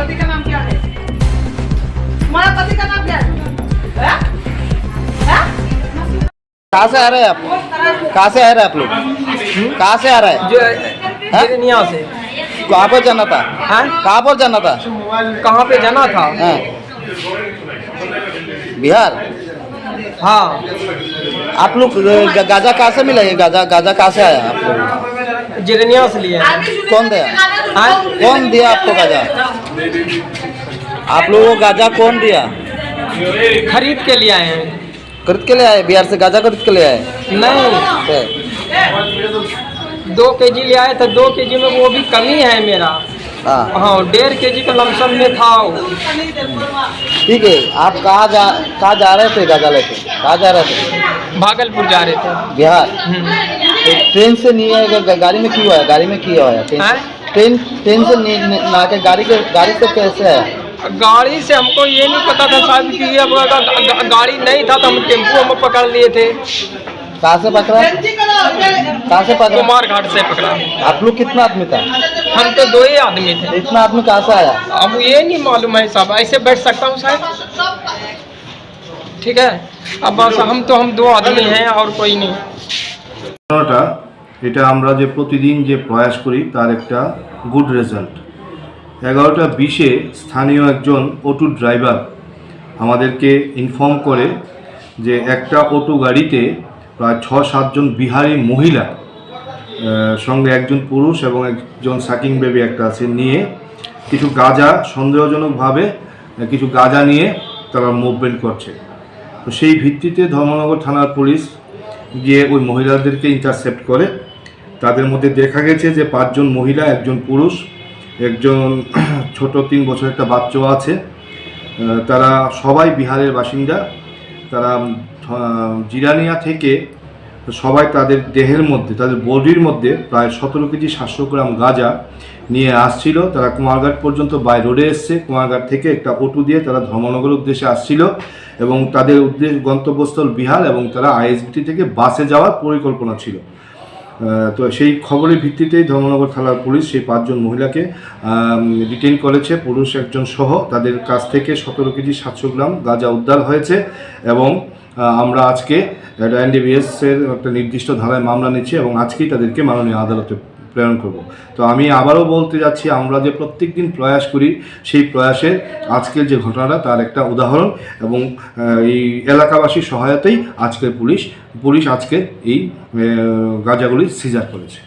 पति का नाम क्या है? तुम्हारा पति का नाम क्या है? कहाँ से आ रहे हैं आप? कहाँ से आ रहे हैं आप लोग? कहाँ से आ रहे हैं? जिरनिया से। कहाँ पर जाना था? हाँ? कहाँ पर जाना था? कहाँ पे जाना था? हाँ। बिहार। हाँ। आप लोग गाजा कहाँ से मिला? ये गाजा गाजा कहाँ से आया आप लोग? जिरनिया से लिए। कौन दिया? हाँ? कौन दिया आपको गाजा? आप लोगों को गाजा कौन दिया? खरीद के लिए आए हैं। खरीद के ले आए? बिहार से गाजा खरीद के ले आए? नहीं, 2 केजी ले आए थे। 2 केजी में वो भी कमी है मेरा। हाँ, 1.5 केजी का लमसम में था वो। ठीक है। आप कहाँ जा रहे थे गाजा लेके? कहाँ जा रहे थे? भागलपुर जा रहे थे। बिहार। तो ट्रेन से नहीं है, गाड़ी में क्यों आया? गाड़ी में क्यों आया? ट्रेन से नहीं ना के गाड़ी से कैसे आया? गाड़ी से हमको ये नहीं पता था साहब कि अब गाड़ी नहीं था तो हम टेम्पो में पकड़ लिए थे। कहाँ से पकड़ा? कहाँ से पकड़ा? कुमार घाट से पकड़ा। आप लोग कितना आदमी था? हम तो 2 ही आदमी थे। इतना आदमी कहाँ से आया? अब ये नहीं मालूम है साहब, ऐसे बैठ सकता हूँ शायद। ठीक है, अब बस हम 2 आदमी हैं और कोई नहीं। এটা আমরা যে প্রতিদিন যে প্রয়াস করি তার একটা গুড রেজাল্ট। 11:20-এ স্থানীয় একজন অটো ড্রাইভার আমাদেরকে ইনফর্ম করে যে একটা অটো গাড়িতে প্রায় 6-7 জন বিহারি মহিলা সঙ্গে একজন পুরুষ এবং একজন সাকিং বেবি একটা আছে নিয়ে কিছু গাঁজা সন্দেহজনকভাবে কিছু গাঁজা নিয়ে তারা মুভমেন্ট করছে। তো সেই ভিত্তিতে ধর্মনগর থানার পুলিশ গিয়ে ওই মহিলাদেরকে ইন্টারসেপ্ট করে। তাদের মধ্যে দেখা গেছে যে 5 জন মহিলা, একজন পুরুষ, একজন ছোট 3 বছর একটা বাচ্চাও আছে। তারা সবাই বিহারের বাসিন্দা। তারা জিরানিয়া থেকে সবাই তাদের দেহের মধ্যে, তাদের বডির মধ্যে প্রায় 17 কেজি 700 গ্রাম গাঁজা নিয়ে আসছিল। তারা কুমারঘাট পর্যন্ত বাই রোডে এসছে। কুমারঘাট থেকে একটা অটো দিয়ে তারা ধর্মনগরের উদ্দেশ্যে আসছিল এবং তাদের গন্তব্যস্থল বিহার এবং তারা আইএসবিটি থেকে বাসে যাওয়ার পরিকল্পনা ছিল। তো সেই খবরের ভিত্তিতেই ধর্মনগর থানার পুলিশ সেই 5 জন মহিলাকে ডিটেইন করেছে, পুরুষ একজন সহ। তাদের কাছ থেকে 17 কেজি 700 গ্রাম গাঁজা উদ্ধার হয়েছে এবং আমরা আজকে এনডিপিএসের একটা নির্দিষ্ট ধারায় মামলা নিচ্ছি এবং আজকেই তাদেরকে মাননীয় আদালতে প্রেরণ করব। তো আমি আবারও বলতে যাচ্ছি, আমরা যে প্রত্যেক দিন প্রয়াস করি সেই প্রয়াসের আজকের যে ঘটনাটা তার একটা উদাহরণ এবং এই এলাকাবাসীর সহায়তায় আজকের পুলিশ আজকে এই গাঁজাগুলি সিজার করেছে।